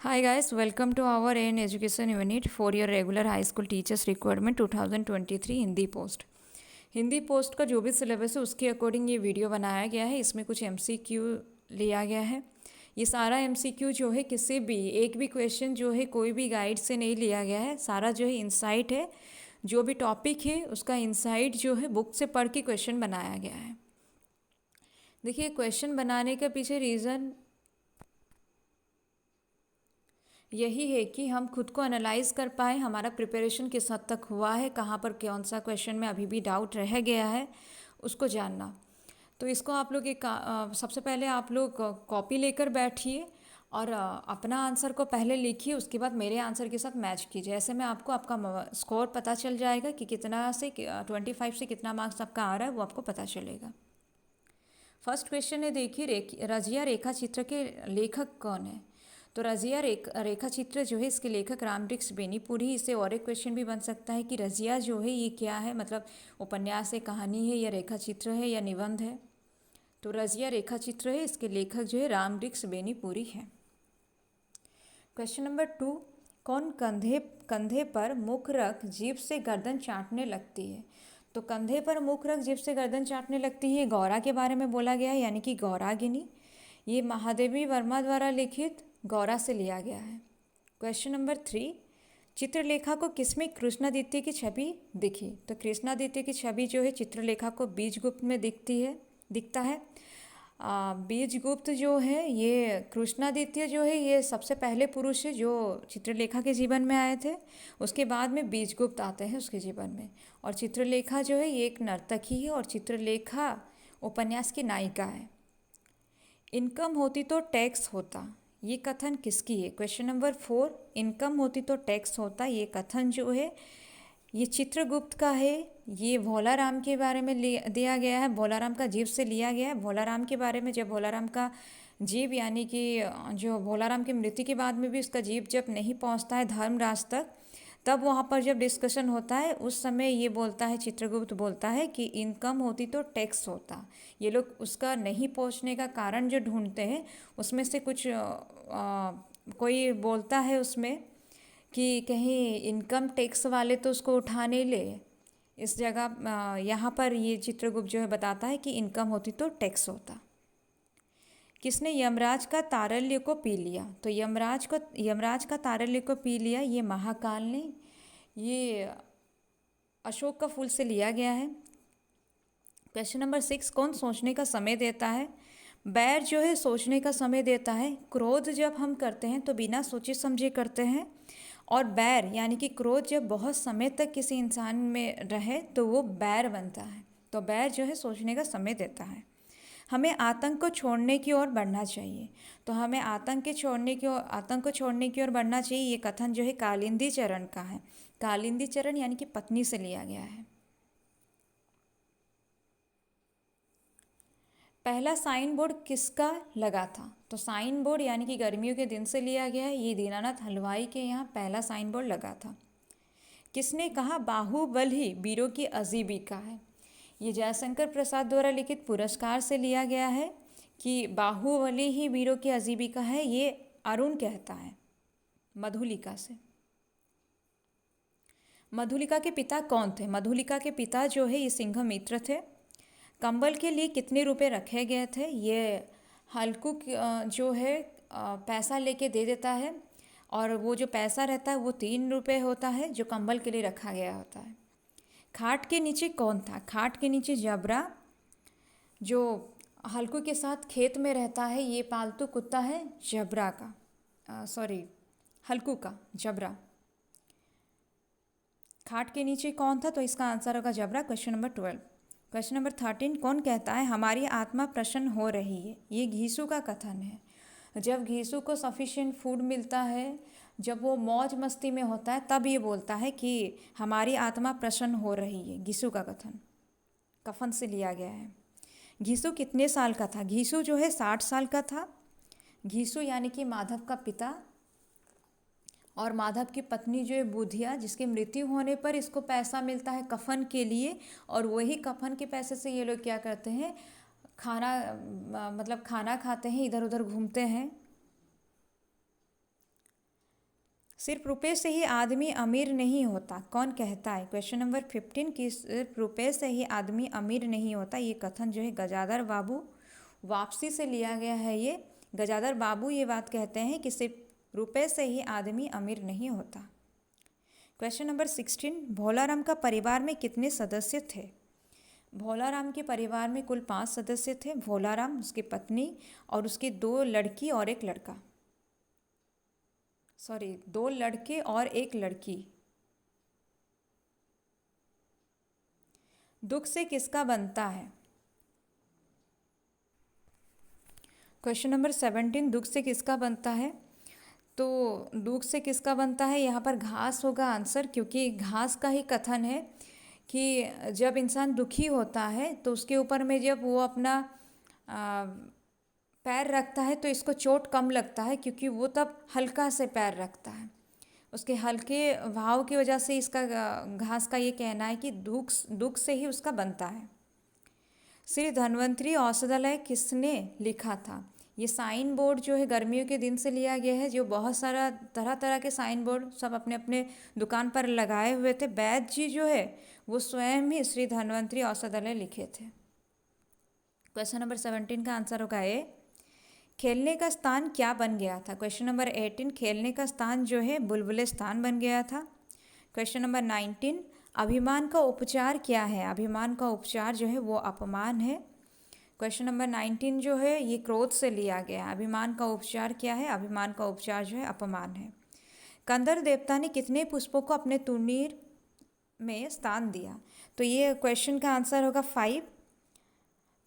Hi guys, welcome to our AN Education Unit for your regular high school teachers requirement 2023 Hindi post. Hindi post का जो भी syllabus है उसके according ये video बनाया गया है। इसमें कुछ MCQ लिया गया है। ये सारा MCQ जो है किसी भी एक भी क्वेश्चन जो है कोई भी गाइड से नहीं लिया गया है। सारा जो है इंसाइट है, जो भी टॉपिक है उसका इंसाइट जो है बुक से पढ़ के क्वेश्चन बनाया गया है। देखिए, क्वेश्चन बनाने के पीछे रीज़न यही है कि हम खुद को एनालाइज कर पाए, हमारा प्रिपरेशन किस हद तक हुआ है, कहाँ पर कौन सा क्वेश्चन में अभी भी डाउट रह गया है, उसको जानना। तो इसको आप लोग सबसे पहले आप लोग कॉपी लेकर बैठिए और अपना आंसर को पहले लिखिए, उसके बाद मेरे आंसर के साथ मैच कीजिए। ऐसे में आपको आपका स्कोर पता चल जाएगा कि कितना से 25 से कितना मार्क्स आपका आ रहा है, वो आपको पता चलेगा। फर्स्ट क्वेश्चन है, देखिए रजिया रेखा चित्र के लेखक कौन है। तो रजिया रेखा चित्र जो है इसके लेखक रामवृक्ष बेनीपुरी। इसे और एक क्वेश्चन भी बन सकता है कि रजिया जो है ये क्या है, मतलब उपन्यास है, कहानी है, या रेखा चित्र है, या निबंध है। तो रजिया रेखा चित्र है, इसके लेखक जो है रामवृक्ष बेनीपुरी है। क्वेश्चन नंबर 2, कौन कंधे कंधे पर मुख रख जीभ से गर्दन चाटने लगती है। तो कंधे पर मुख रख जीभ से गर्दन चाटने लगती है, गौरा के बारे में बोला गया है, यानी कि गौरागिनी। ये महादेवी वर्मा द्वारा लिखित गौरा से लिया गया है। क्वेश्चन नंबर 3, चित्रलेखा को किसमें कृष्णादित्य की छवि दिखी। तो कृष्णादित्य की छवि जो है चित्रलेखा को बीजगुप्त में दिखता है। बीजगुप्त जो है, ये कृष्णादित्य जो है ये सबसे पहले पुरुष है जो चित्रलेखा के जीवन में आए थे। उसके बाद में बीजगुप्त आते हैं उसके जीवन में। और चित्रलेखा जो है ये एक नर्तकी है और चित्रलेखा उपन्यास की नायिका है। इनकम होती तो टैक्स होता, ये कथन किसकी है। क्वेश्चन नंबर 4, इनकम होती तो टैक्स होता, ये कथन जो है ये चित्रगुप्त का है। ये भोलाराम के बारे में दिया गया है, भोलाराम का जीव से लिया गया है। भोलाराम के बारे में, जब भोलाराम का जीव यानी कि जो भोलाराम की मृत्यु के बाद में भी उसका जीव जब नहीं पहुंचता है धर्मराज तक, तब वहाँ पर जब डिस्कशन होता है उस समय ये बोलता है, चित्रगुप्त बोलता है कि इनकम होती तो टैक्स होता। ये लोग उसका नहीं पहुँचने का कारण जो ढूंढते हैं उसमें से कुछ कोई बोलता है उसमें कि कहीं इनकम टैक्स वाले तो उसको उठा नहीं ले। इस जगह यहाँ पर ये चित्रगुप्त जो है बताता है कि इनकम होती तो टैक्स होता। किसने यमराज का तारल्य को पी लिया। तो यमराज का तारल्य को पी लिया, ये महाकाल ने। ये अशोक का फूल से लिया गया है। क्वेश्चन नंबर 6, कौन सोचने का समय देता है। बैर जो है सोचने का समय देता है। क्रोध जब हम करते हैं तो बिना सोचे समझे करते हैं, और बैर यानी कि क्रोध जब बहुत समय तक किसी इंसान में रहे तो वो बैर बनता है। तो बैर जो है सोचने का समय देता है। हमें आतंक को छोड़ने की ओर बढ़ना चाहिए। तो हमें आतंक को छोड़ने की ओर बढ़ना चाहिए, ये कथन जो है कालिंदी चरण का है। कालिंदी चरण यानी कि पत्नी से लिया गया है। पहला साइन बोर्ड किसका लगा था। तो साइन बोर्ड यानी कि गर्मियों के दिन से लिया गया है। ये दीनानाथ हलवाई के यहाँ पहला साइन बोर्ड लगा था। किसने कहा बाहुबली वीरों की अजीबिका है। ये जयशंकर प्रसाद द्वारा लिखित पुरस्कार से लिया गया है कि बाहुबली ही वीरों की अजीबिका है। ये अरुण कहता है मधुलिका से। मधुलिका के पिता कौन थे। मधुलिका के पिता जो है ये सिंघमित्र थे। कंबल के लिए कितने रुपए रखे गए थे। ये हल्कू जो है पैसा लेके दे देता है, और वो जो पैसा रहता है वो 3 रुपये होता है जो कंबल के लिए रखा गया होता है। खाट के नीचे कौन था। खाट के नीचे जबरा, जो हल्कू के साथ खेत में रहता है, ये पालतू कुत्ता है जबरा का, सॉरी हल्कू का, जबरा। खाट के नीचे कौन था, तो इसका आंसर होगा जबरा। Question number 12। क्वेश्चन नंबर 13, कौन कहता है हमारी आत्मा प्रसन्न हो रही है। ये घीसू का कथन है। जब घीसू को सफिशिएंट फूड मिलता है, जब वो मौज मस्ती में होता है, तब ये बोलता है कि हमारी आत्मा प्रसन्न हो रही है। घीसू का कथन कफन से लिया गया है। घीसू कितने साल का था। घीसू जो है 60 साल का था। घीसू यानी कि माधव का पिता, और माधव की पत्नी जो है बुधिया, जिसकी मृत्यु होने पर इसको पैसा मिलता है कफन के लिए, और वही कफन के पैसे से ये लोग क्या करते हैं, खाना खाते हैं, इधर उधर घूमते हैं। सिर्फ रुपए से ही आदमी अमीर नहीं होता, कौन कहता है? क्वेश्चन नंबर 15 कि सिर्फ रुपए से ही आदमी अमीर नहीं होता, ये कथन जो है गजाधर बाबू वापसी से लिया गया है। ये गजाधर बाबू ये बात कहते हैं कि सिर्फ रुपए से ही आदमी अमीर नहीं होता। क्वेश्चन नंबर 16, भोलाराम का परिवार में कितने सदस्य थे? भोलाराम के परिवार में कुल 5 सदस्य थे। भोलाराम, उसकी पत्नी और उसकी 2 लड़की और 1 लड़का, 2 लड़के और 1 लड़की। दुख से किसका बनता है? क्वेश्चन नंबर 17, दुख से किसका बनता है? तो दुख से किसका बनता है, यहाँ पर घास होगा आंसर, क्योंकि घास का ही कथन है कि जब इंसान दुखी होता है तो उसके ऊपर में जब वो अपना पैर रखता है तो इसको चोट कम लगता है, क्योंकि वो तब हल्का से पैर रखता है। उसके हल्के भाव की वजह से इसका घास का ये कहना है कि दुख से ही उसका बनता है। श्री धन्वंतरी औषधालय किसने लिखा था? ये साइन बोर्ड जो है गर्मियों के दिन से लिया गया है, जो बहुत सारा तरह तरह के साइन बोर्ड सब अपने अपने दुकान पर लगाए हुए थे। वैद्य जी जो है वो स्वयं ही श्री धन्वंतरी औषधालय लिखे थे। क्वेश्चन नंबर 17 का आंसर होगा ए। खेलने का स्थान क्या बन गया था? क्वेश्चन नंबर 18, खेलने का स्थान जो है बुलबुले स्थान बन गया था। क्वेश्चन नंबर 19, अभिमान का उपचार क्या है? अभिमान का उपचार जो है वो अपमान है। क्वेश्चन नंबर 19 जो है ये क्रोध से लिया गया है। अभिमान का उपचार क्या है? अभिमान का उपचार जो है अपमान है। कंदर देवता ने कितने पुष्पों को अपने तुनीर में स्थान दिया? तो ये क्वेश्चन का आंसर होगा 5।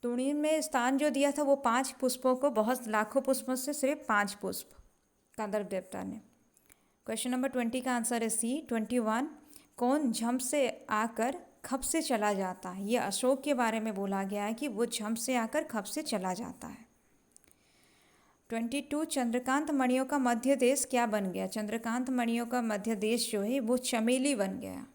तुनीर में स्थान जो दिया था वो 5 पुष्पों को, बहुत लाखों पुष्पों से सिर्फ 5 पुष्प कंदर देवता ने। क्वेश्चन नंबर 20 का आंसर है सी। 21, कौन झम से आकर खप से चला जाता है? ये अशोक के बारे में बोला गया है कि वो झम से आकर खप से चला जाता है। 22, चंद्रकांत मणियों का मध्य देश क्या बन गया? चंद्रकांत मणियों का मध्य देश जो है वो चमेली बन गया।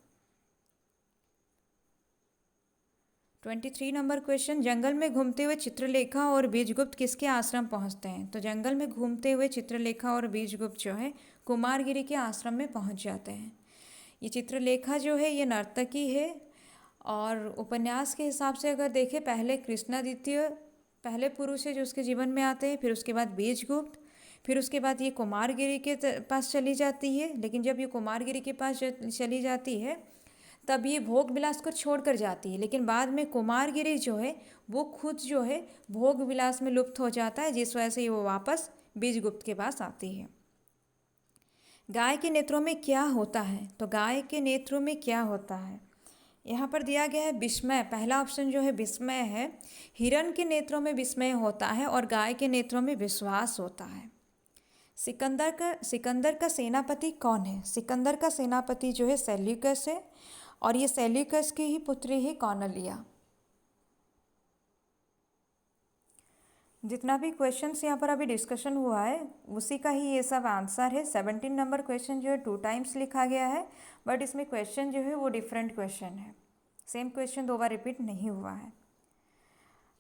23 नंबर क्वेश्चन, जंगल में घूमते हुए चित्रलेखा और बीजगुप्त किसके आश्रम पहुंचते हैं? तो जंगल में घूमते हुए चित्रलेखा और बीजगुप्त जो है कुमारगिरी के आश्रम में पहुंच जाते हैं। ये चित्रलेखा जो है ये नर्तकी है, और उपन्यास के हिसाब से अगर देखें, पहले कृष्णादित्य पहले पुरुष है जो उसके जीवन में आते हैं, फिर उसके बाद बीजगुप्त, फिर उसके बाद ये कुमारगिरी के पास चली जाती है। लेकिन जब ये कुमारगिरी के पास चली जाती है तब ये भोग विलास को छोड़कर जाती है, लेकिन बाद में कुमारगिरी जो है वो खुद जो है भोग विलास में लुप्त हो जाता है, जिस वजह से वो वापस बीजगुप्त के पास आती है। गाय के नेत्रों में क्या होता है? तो गाय के नेत्रों में क्या होता है, यहाँ पर दिया गया है विस्मय। पहला ऑप्शन जो है विस्मय है। हिरण के नेत्रों में विस्मय होता है और गाय के नेत्रों में विश्वास होता है। सिकंदर का सेनापति कौन है? सिकंदर का सेनापति जो है सेल्यूकस है, और ये सेल्यूकस की ही पुत्री है कौनलिया। जितना भी क्वेश्चंस यहाँ पर अभी डिस्कशन हुआ है उसी का ही ये सब आंसर है। 17 नंबर क्वेश्चन जो है 2 टाइम्स लिखा गया है, बट इसमें क्वेश्चन जो है वो डिफरेंट क्वेश्चन है, सेम क्वेश्चन 2 बार रिपीट नहीं हुआ है।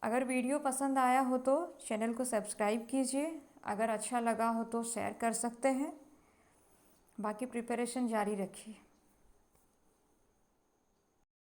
अगर वीडियो पसंद आया हो तो चैनल को सब्सक्राइब कीजिए, अगर अच्छा लगा हो तो शेयर कर सकते हैं, बाकी प्रिपरेशन जारी रखिए।